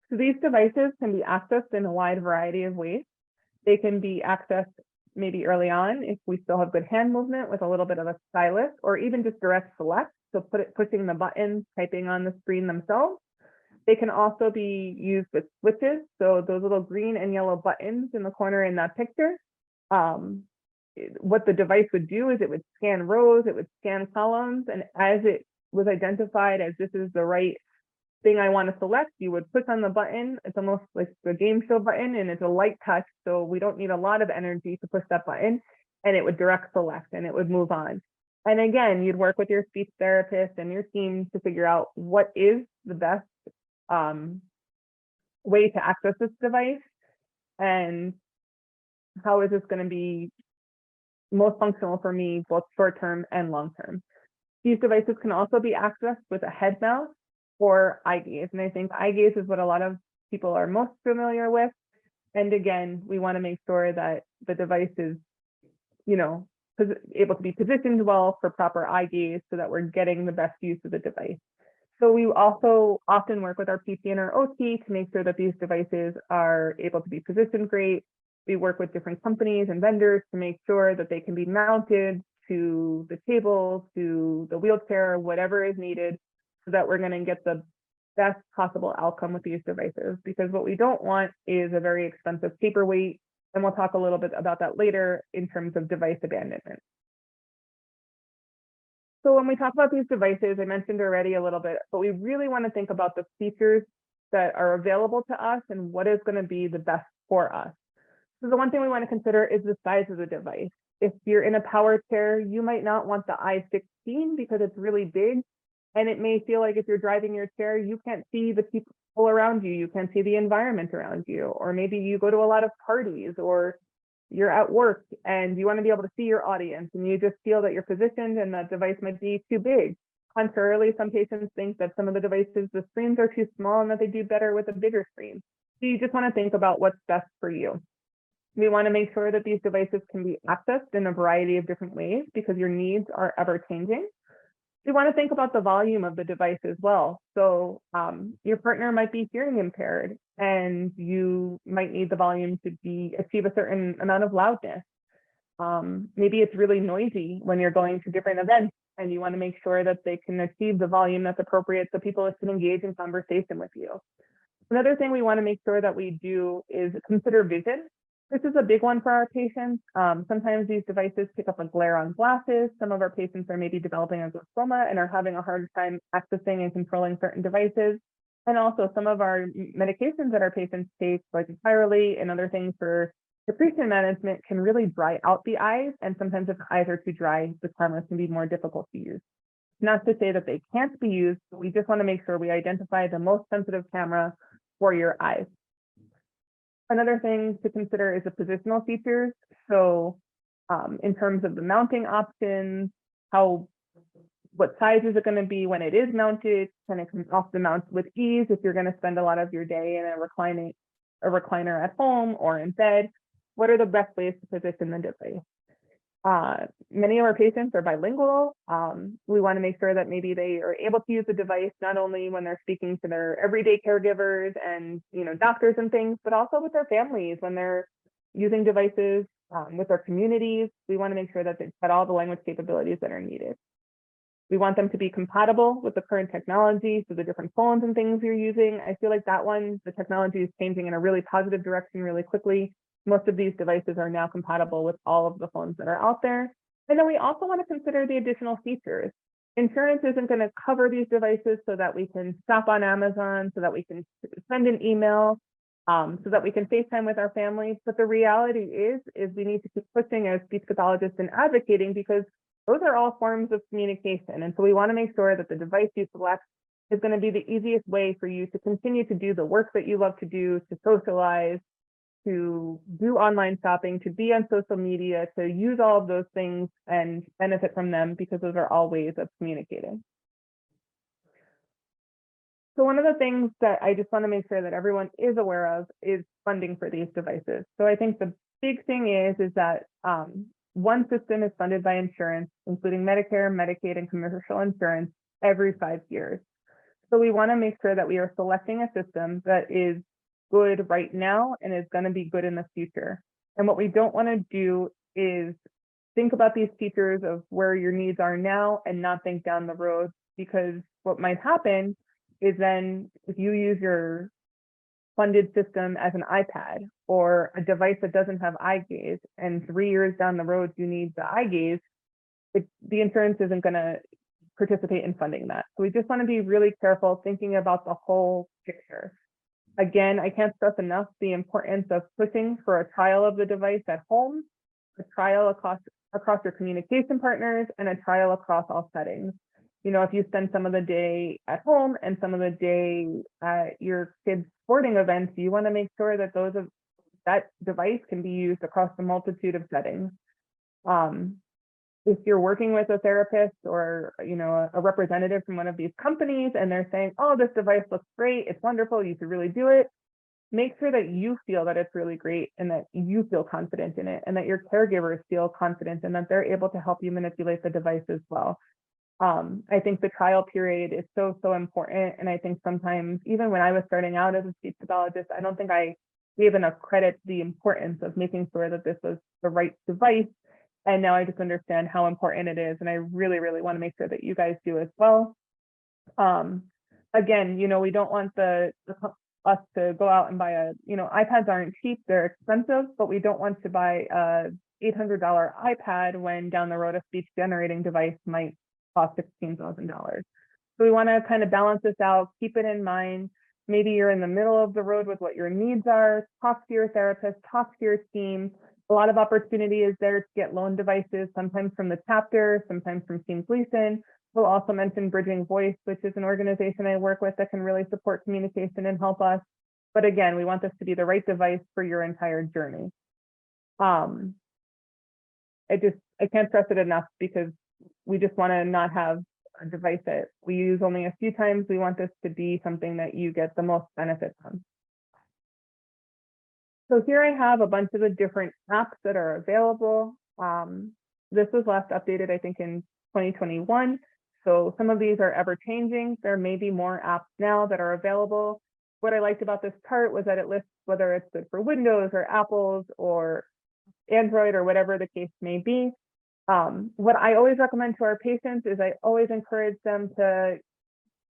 So these devices can be accessed in a wide variety of ways. They can be accessed maybe early on if we still have good hand movement with a little bit of a stylus, or even just direct select. So pushing the buttons, typing on the screen themselves. They can also be used with switches. So those little green and yellow buttons in the corner in that picture. What the device would do is it would scan rows, it would scan columns, and as it was identified as this is the right thing I want to select, you would push on the button. It's almost like the game show button, and it's a light touch, so we don't need a lot of energy to push that button, and it would direct select and it would move on. And again, you'd work with your speech therapist and your team to figure out what is the best way to access this device and how is this going to be most functional for me, both short-term and long-term. These devices can also be accessed with a head mount or eye gaze. And I think eye gaze is what a lot of people are most familiar with. And again, we want to make sure that the device is, able to be positioned well for proper eye gaze so that we're getting the best use of the device. So we also often work with our PT and our OT to make sure that these devices are able to be positioned great. We work with different companies and vendors to make sure that they can be mounted to the table, to the wheelchair, whatever is needed, so that we're going to get the best possible outcome with these devices. Because what we don't want is a very expensive paperweight. And we'll talk a little bit about that later in terms of device abandonment. So when we talk about these devices, I mentioned already a little bit, but we really want to think about the features that are available to us and what is going to be the best for us. So the one thing we want to consider is the size of the device. If you're in a power chair, you might not want the i16 because it's really big. And it may feel like if you're driving your chair, you can't see the people around you. You can't see the environment around you. Or maybe you go to a lot of parties or you're at work and you want to be able to see your audience and you just feel that you're positioned and that device might be too big. Contrarily, some patients think that some of the devices, the screens are too small and that they do better with a bigger screen. So you just want to think about what's best for you. We want to make sure that these devices can be accessed in a variety of different ways because your needs are ever changing. We want to think about the volume of the device as well. So your partner might be hearing impaired and you might need the volume to achieve a certain amount of loudness. Maybe it's really noisy when you're going to different events and you want to make sure that they can achieve the volume that's appropriate so people can engage in conversation with you. Another thing we want to make sure that we do is consider vision. This is a big one for our patients. Sometimes these devices pick up a glare on glasses. Some of our patients are maybe developing a glaucoma and are having a hard time accessing and controlling certain devices. And also some of our medications that our patients take, like entirely and other things for secretion management, can really dry out the eyes. And sometimes if the eyes are too dry, the cameras can be more difficult to use. Not to say that they can't be used, but we just want to make sure we identify the most sensitive camera for your eyes. Another thing to consider is the positional features. So in terms of the mounting options, how what size is it going to be when it is mounted? Can it come off the mount with ease if you're going to spend a lot of your day in a recliner at home or in bed? What are the best ways to position the device? Many of our patients are bilingual. We want to make sure that maybe they are able to use the device not only when they're speaking to their everyday caregivers and doctors and things, but also with their families when they're using devices with their communities. We want to make sure that they've got all the language capabilities that are needed. We want them to be compatible with the current technology, so the different phones and things you're using. I feel like that one, the technology is changing in a really positive direction really quickly. Most of these devices are now compatible with all of the phones that are out there. And then we also want to consider the additional features. Insurance isn't going to cover these devices so that we can shop on Amazon, so that we can send an email, so that we can FaceTime with our families. But the reality is we need to keep pushing as speech pathologists and advocating, because those are all forms of communication. And so we want to make sure that the device you select is going to be the easiest way for you to continue to do the work that you love to do, to socialize, to do online shopping, to be on social media, to use all of those things and benefit from them, because those are all ways of communicating. So one of the things that I just want to make sure that everyone is aware of is funding for these devices. So I think the big thing is that one system is funded by insurance, including Medicare, Medicaid, and commercial insurance every 5 years. So we want to make sure that we are selecting a system that is good right now and is going to be good in the future. And what we don't want to do is think about these features of where your needs are now and not think down the road, because what might happen is then if you use your funded system as an iPad or a device that doesn't have eye gaze, and 3 years down the road you need the eye gaze, the insurance isn't going to participate in funding that. So we just want to be really careful thinking about the whole picture. Again, I can't stress enough the importance of pushing for a trial of the device at home, a trial across your communication partners, and a trial across all settings. If you spend some of the day at home and some of the day at your kids' sporting events, you want to make sure that that device can be used across a multitude of settings. If you're working with a therapist or a representative from one of these companies and they're saying, oh, this device looks great, it's wonderful, you should really do it, make sure that you feel that it's really great and that you feel confident in it, and that your caregivers feel confident and that they're able to help you manipulate the device as well. I think the trial period is so important. And I think sometimes, even when I was starting out as a speech pathologist, I don't think I gave enough credit to the importance of making sure that this was the right device. And now I just understand how important it is. And I really, really want to make sure that you guys do as well. Again, we don't want us to go out and buy iPads aren't cheap, they're expensive, but we don't want to buy a $800 iPad when down the road a speech generating device might cost $16,000. So we want to kind of balance this out, keep it in mind. Maybe you're in the middle of the road with what your needs are. Talk to your therapist, talk to your team. A lot of opportunity is there to get loan devices, sometimes from the chapter, sometimes from Team Gleason. We'll also mention Bridging Voice, which is an organization I work with that can really support communication and help us. But again, we want this to be the right device for your entire journey. I can't stress it enough, because we just want to not have a device that we use only a few times. We want this to be something that you get the most benefit from. So here I have a bunch of the different apps that are available. This was last updated, I think, in 2021. So some of these are ever changing. There may be more apps now that are available. What I liked about this chart was that it lists whether it's good for Windows or Apple's or Android or whatever the case may be. What I always recommend to our patients is I always encourage them to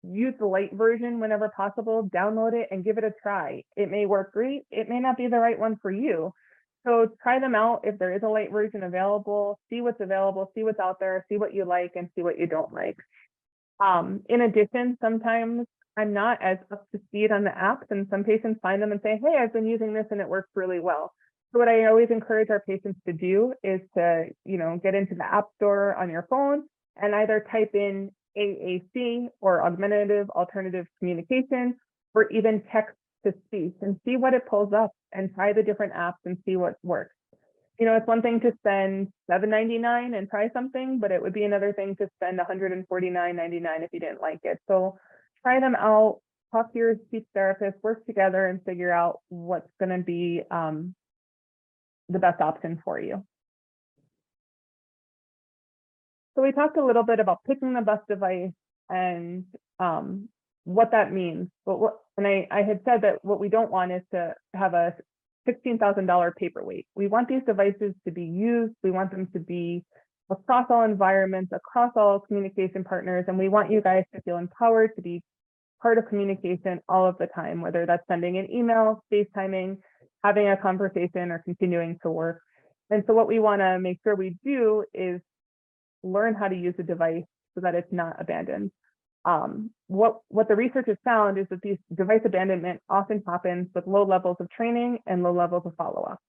use the light version whenever possible, download it and give it a try. It may work great. It may not be the right one for you. So try them out if there is a light version available, see what's available, see what's out there, see what you like and see what you don't like. In addition, sometimes I'm not as up to speed on the apps, and some patients find them and say, hey, I've been using this and it works really well. So what I always encourage our patients to do is to, get into the App Store on your phone and either type in AAC or Augmentative Alternative Communication, or even text to speech, and see what it pulls up and try the different apps and see what works. it's one thing to spend $7.99 and try something, but it would be another thing to spend $149.99 if you didn't like it. So try them out, talk to your speech therapist, work together and figure out what's going to be the best option for you. So we talked a little bit about picking the best device and what that means. And I had said that what we don't want is to have a $16,000 paperweight. We want these devices to be used. We want them to be across all environments, across all communication partners, and we want you guys to feel empowered to be part of communication all of the time, whether that's sending an email, FaceTiming, having a conversation, or continuing to work. And so what we want to make sure we do is learn how to use the device so that it's not abandoned. What the research has found is that these device abandonment often happens with low levels of training and low levels of follow-up.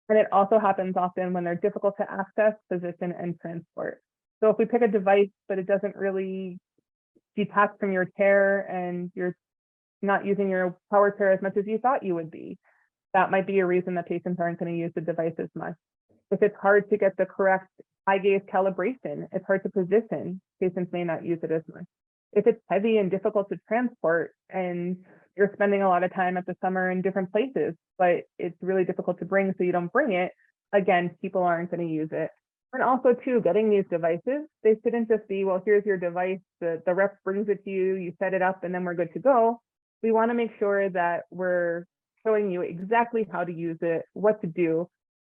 And it also happens often when they're difficult to access, position, and transport. So if we pick a device, but it doesn't really detach from your chair and you're not using your power chair as much as you thought you would be, that might be a reason that patients aren't going to use the device as much. If it's hard to get the correct eye gaze calibration, it's hard to position, patients may not use it as much. If it's heavy and difficult to transport and you're spending a lot of time at the summer in different places, but it's really difficult to bring, so you don't bring it, again, people aren't going to use it. And also too, getting these devices, they shouldn't just be, well, here's your device, the rep brings it to you, you set it up, and then we're good to go. We want to make sure that we're showing you exactly how to use it, what to do.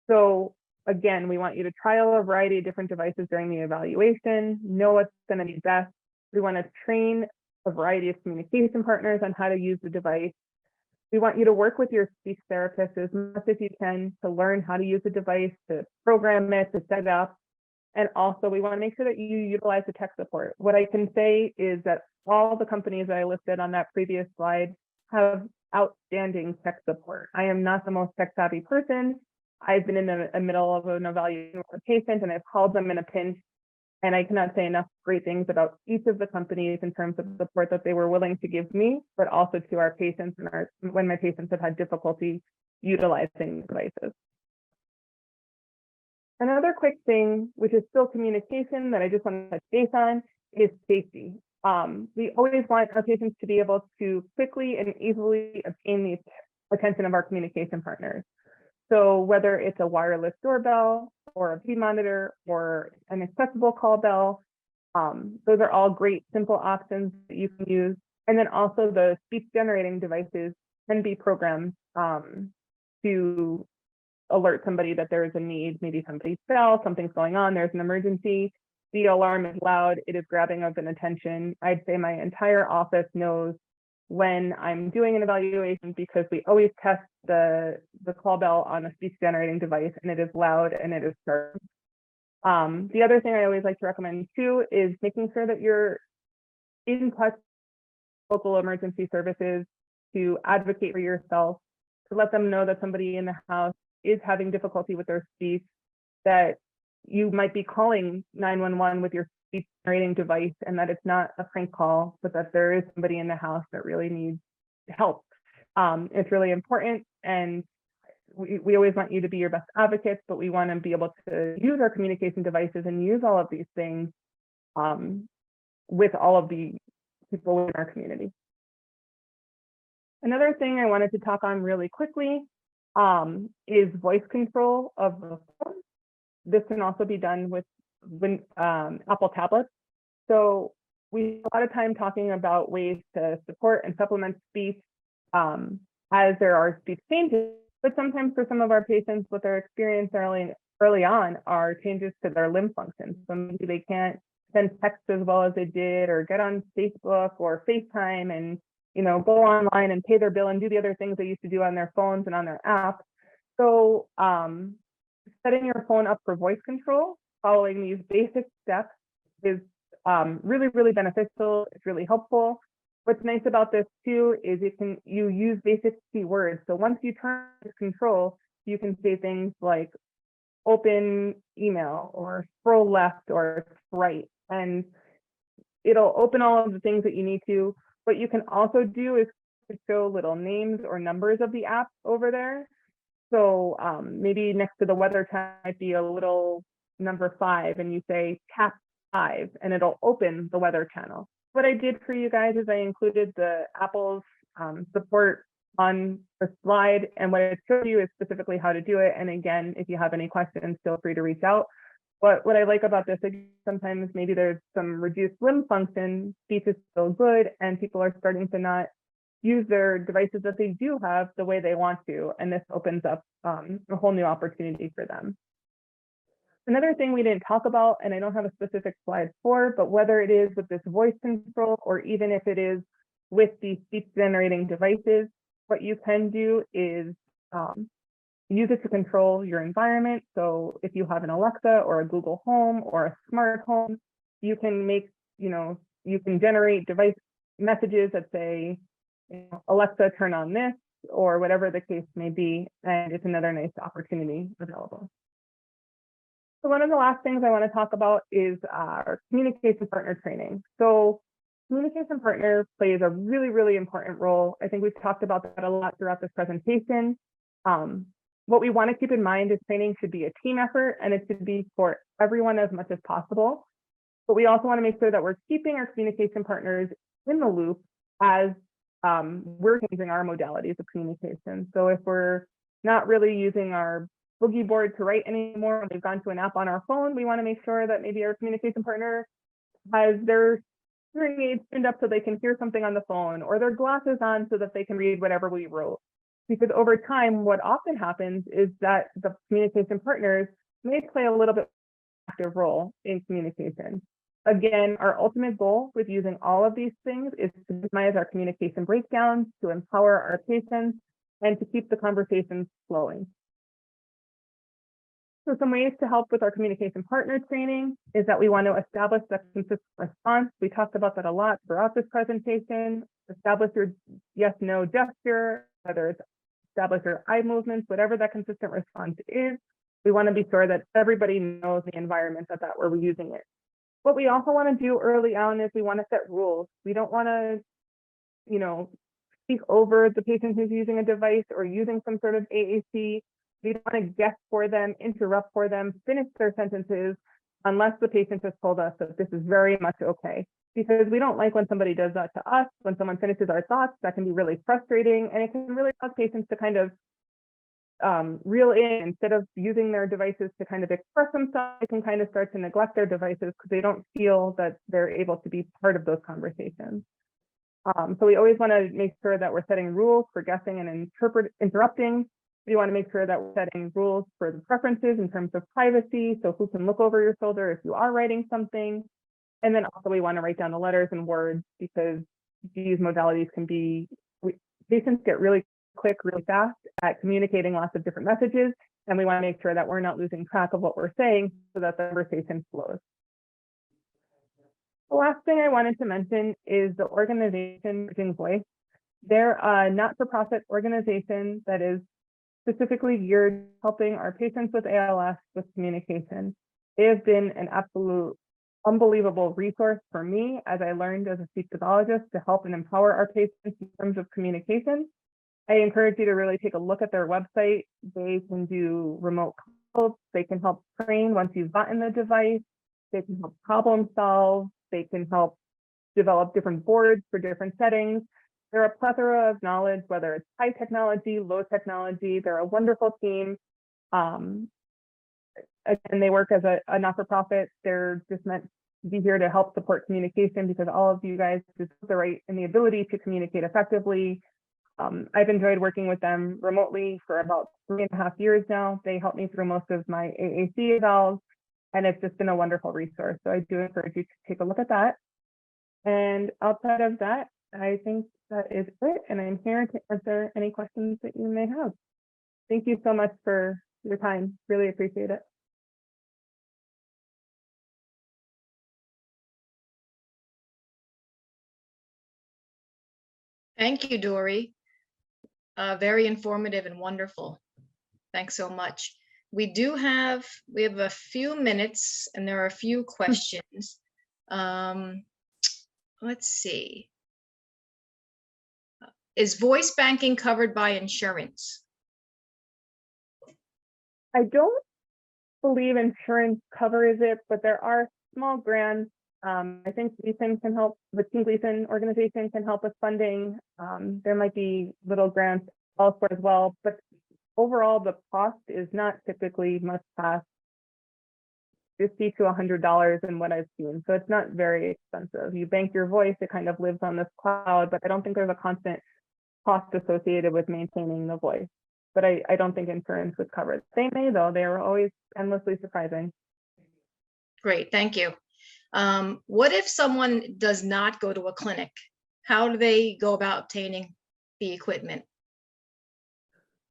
So again, we want you to trial a variety of different devices during the evaluation, know what's going to be best. We want to train a variety of communication partners on how to use the device. We want you to work with your speech therapist as much as you can to learn how to use the device, to program it, to set it up. And also we want to make sure that you utilize the tech support. What I can say is that all the companies that I listed on that previous slide have outstanding tech support. I am not the most tech savvy person. I've been in the middle of an evaluation with a patient and I've called them in a pinch. And I cannot say enough great things about each of the companies in terms of support that they were willing to give me, but also to our patients and when my patients have had difficulty utilizing devices. Another quick thing, which is still communication that I just want to touch base on, is safety. We always want our patients to be able to quickly and easily obtain the attention of our communication partners. So whether it's a wireless doorbell or a feed monitor or an accessible call bell, those are all great, simple options that you can use. And then also the speech generating devices can be programmed to alert somebody that there is a need. Maybe somebody fell, something's going on, there's an emergency. The alarm is loud, it is grabbing of an attention. I'd say my entire office knows when I'm doing an evaluation because we always test the call bell on a speech generating device and it is loud and it is sharp. The other thing I always like to recommend too is making sure that you're in touch with local emergency services to advocate for yourself, to let them know that somebody in the house is having difficulty with their speech, that you might be calling 911 with your speech generating device and that it's not a prank call, but that there is somebody in the house that really needs help. It's really important, and we always want you to be your best advocates, but we want to be able to use our communication devices and use all of these things with all of the people in our community. Another thing I wanted to talk on really quickly is voice control of the phone. This can also be done with Apple tablets. So we spend a lot of time talking about ways to support and supplement speech as there are speech changes, but sometimes for some of our patients, what they're experiencing early on are changes to their limb function. So maybe they can't send text as well as they did, or get on Facebook or FaceTime and go online and pay their bill and do the other things they used to do on their phones and on their app. So setting your phone up for voice control, following these basic steps is really, really beneficial. It's really helpful. What's nice about this too is you use basic keywords. So once you turn control, you can say things like open email or scroll left or right, and it'll open all of the things that you need to. What you can also do is show little names or numbers of the app over there. So maybe next to the weather channel might be a little number 5, and you say tap 5, and it'll open the weather channel. What I did for you guys is I included the Apple's support on the slide, and what it showed you is specifically how to do it. And again, if you have any questions, feel free to reach out. But what I like about this, sometimes maybe there's some reduced limb function, speech is still good, and people are starting to not use their devices that they do have the way they want to. And this opens up a whole new opportunity for them. Another thing we didn't talk about, and I don't have a specific slide for, but whether it is with this voice control or even if it is with these speech generating devices, what you can do is use it to control your environment. So if you have an Alexa or a Google Home or a smart home, you can make, you can generate device messages that say, Alexa, turn on this, or whatever the case may be. And it's another nice opportunity available. So one of the last things I want to talk about is our communication partner training. So communication partner plays a really, really important role. I think we've talked about that a lot throughout this presentation. What we want to keep in mind is training should be a team effort, and it should be for everyone as much as possible. But we also want to make sure that we're keeping our communication partners in the loop as we're changing our modalities of communication. So if we're not really using our boogie board to write anymore, and we've gone to an app on our phone, we want to make sure that maybe our communication partner has their hearing aids tuned up so they can hear something on the phone, or their glasses on so that they can read whatever we wrote. Because over time, what often happens is that the communication partners may play a little bit active role in communication. Again, our ultimate goal with using all of these things is to minimize our communication breakdowns, to empower our patients, and to keep the conversations flowing. So some ways to help with our communication partner training is that we want to establish that consistent response. We talked about that a lot throughout this presentation. Establish your yes, no gesture, whether it's establish your eye movements, whatever that consistent response is. We want to be sure that everybody knows the environment that we're using it. What we also want to do early on is we want to set rules. We don't want to, speak over the patient who's using a device or using some sort of AAC. We don't want to guess for them, interrupt for them, finish their sentences unless the patient has told us that this is very much okay. Because we don't like when somebody does that to us, when someone finishes our thoughts, that can be really frustrating, and it can really cause patients to kind of reel in. Instead of using their devices to kind of express themselves, they can kind of start to neglect their devices because they don't feel that they're able to be part of those conversations. So we always want to make sure that we're setting rules for guessing and interrupting. We want to make sure that we're setting rules for the preferences in terms of privacy. So who can look over your shoulder if you are writing something. And then also we want to write down the letters and words, because these modalities can be, patients get really quick, really fast at communicating lots of different messages. And we want to make sure that we're not losing track of what we're saying so that the conversation flows. The last thing I wanted to mention is the organization Bridging Voice. They're a not-for-profit organization that is specifically geared to helping our patients with ALS with communication. They have been an absolute unbelievable resource for me as I learned as a speech pathologist to help and empower our patients in terms of communication. I encourage you to really take a look at their website. They can do remote calls. They can help train once you've gotten the device. They can help problem solve. They can help develop different boards for different settings. They're a plethora of knowledge, whether it's high technology, low technology. They're a wonderful team. Again, they work as a not-for-profit. They're just meant to be here to help support communication, because all of you guys deserve the right and the ability to communicate effectively. I've enjoyed working with them remotely for about 3.5 years now. They helped me through most of my AAC evals, and it's just been a wonderful resource. So I do encourage you to take a look at that. And outside of that, I think that is it. And I'm here to answer any questions that you may have. Thank you so much for your time. Really appreciate it. Thank you, Dory. Very informative and wonderful. Thanks so much. We have a few minutes and there are a few questions. Let's see. Is voice banking covered by insurance? I don't believe insurance covers it, but there are small grants. I think Gleason can help, the Team Gleason organization can help with funding. There might be little grants elsewhere as well, but overall the cost is not typically much past $50 to $100 in what I've seen. So it's not very expensive. You bank your voice, it kind of lives on this cloud, but I don't think there's a constant cost associated with maintaining the voice. But I don't think insurance would cover it. They may though, they are always endlessly surprising. Great, thank you. What if someone does not go to a clinic? How do they go about obtaining the equipment?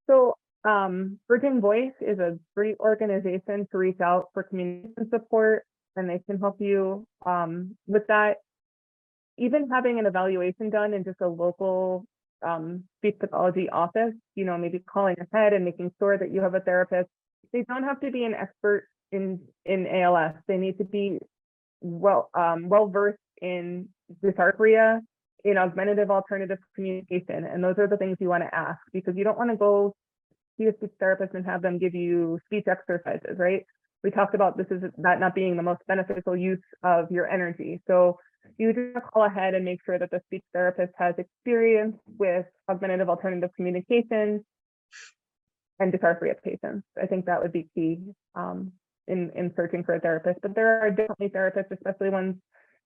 So Virgin Voice is a great organization to reach out for communication support, and they can help you with that. Even having an evaluation done in just a local speech pathology office, you know, maybe calling ahead and making sure that you have a therapist. They don't have to be an expert in ALS. They need to be well versed in dysarthria, in augmentative alternative communication, and those are the things you want to ask, because you don't want to go see a speech therapist and have them give you speech exercises, right? We talked about that not being the most beneficial use of your energy. So you just call ahead and make sure that the speech therapist has experience with augmentative alternative communication and dysarthria patients. I think that would be key in searching for a therapist. But there are definitely therapists, especially ones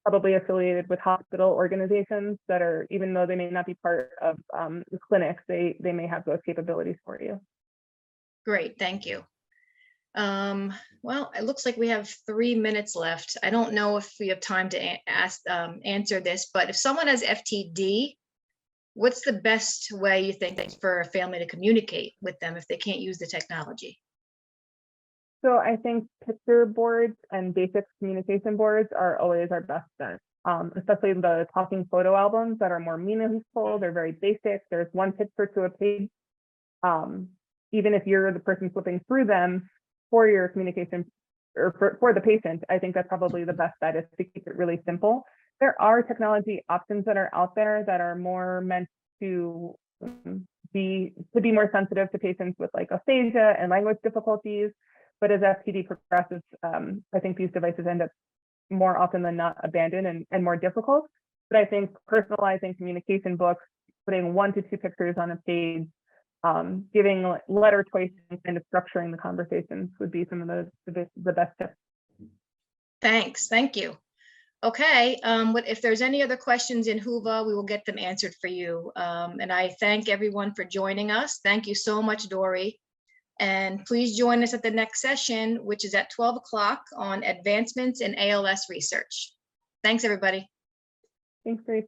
probably affiliated with hospital organizations that are, even though they may not be part of the clinics, they may have those capabilities for you. Great, thank you. Well, it looks like we have 3 minutes left. I don't know if we have time to answer this, but if someone has FTD, what's the best way you think for a family to communicate with them if they can't use the technology? So I think picture boards and basic communication boards are always our best bet, especially the talking photo albums that are more meaningful. They're very basic. There's one picture to a page. Even if you're the person flipping through them for your communication or for the patient, I think that's probably the best bet, is to keep it really simple. There are technology options that are out there that are more meant to be more sensitive to patients with like aphasia and language difficulties. But as FTD progresses, I think these devices end up more often than not abandoned and more difficult. But I think personalizing communication books, putting 1 to 2 pictures on a page, giving letter choice and kind of structuring the conversations would be some of the best tips. Thanks, thank you. Okay, but if there's any other questions in Whova, we will get them answered for you. And I thank everyone for joining us. Thank you so much, Dory. And please join us at the next session, which is at 12 o'clock on advancements in ALS research. Thanks, everybody. Thanks, Grace.